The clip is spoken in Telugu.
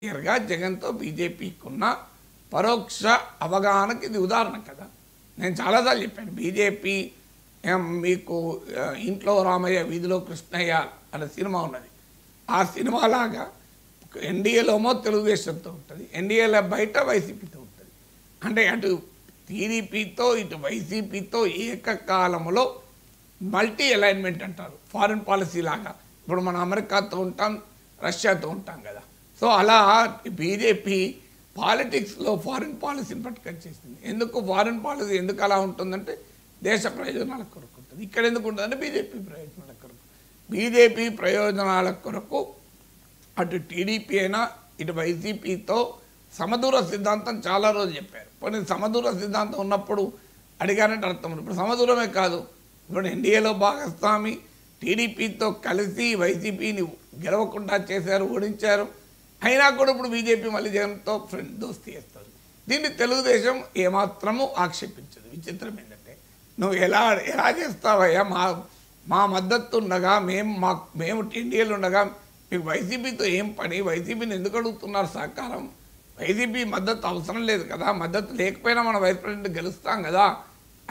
క్లియర్గా జగన్తో బీజేపీకున్న పరోక్ష అవగాహనకి ఇది ఉదాహరణ కదా. నేను చాలాసార్లు చెప్పాను, బీజేపీ మీకు ఇంట్లో రామయ్య వీధిలో కృష్ణయ్య అనే సినిమా ఉన్నది. ఆ సినిమాలాగా ఎన్డీఏలోమో తెలుగుదేశంతో ఉంటుంది, ఎన్డీఏలో బయట వైసీపీతో ఉంటుంది. అంటే అటు టీడీపీతో ఇటు వైసీపీతో ఏకకాలంలో మల్టీ అలైన్మెంట్ అంటారు, ఫారిన్ పాలసీ లాగా. ఇప్పుడు మనం అమెరికాతో ఉంటాం, రష్యాతో ఉంటాం కదా. సో అలా బీజేపీ పాలిటిక్స్లో ఫారిన్ పాలసీని పట్టుకొచ్చేసింది. ఎందుకు ఫారిన్ పాలసీ ఎందుకు అలా ఉంటుందంటే దేశ ప్రయోజనాల కొరకు ఉంటుంది. ఇక్కడ ఎందుకు ఉంటుందంటే బీజేపీ ప్రయోజనాల కొరకు. బీజేపీ ప్రయోజనాల కొరకు అటు టీడీపీ అయినా ఇటు వైసీపీతో సమదూర సిద్ధాంతం చాలా రోజులు చెప్పారు. కొన్ని సమదూర సిద్ధాంతం ఉన్నప్పుడు అడిగారంటే అర్థం. ఇప్పుడు సమదూరమే కాదు, ఇప్పుడు ఎన్డీఏలో భాగస్వామి టీడీపీతో కలిసి వైసీపీని గెలవకుండా చేశారు, ఓడించారు. అయినా కూడా ఇప్పుడు బీజేపీ మళ్ళీ జగన్తో దోస్తీ చేస్తుంది. దీన్ని తెలుగుదేశం ఏమాత్రము ఆక్షేపించదు. విచిత్రం ఏంటంటే, నువ్వు ఎలా చేస్తావయ్యా, మా మద్దతు ఉండగా మేము ఎన్డీఏలో ఉండగా మీకు వైసీపీతో ఏం పని, వైసీపీని ఎందుకు అడుగుతున్నారు సహకారం, వైసీపీ మద్దతు అవసరం లేదు కదా, మద్దతు లేకపోయినా మనం వైస్ ప్రెసిడెంట్ గెలుస్తాం కదా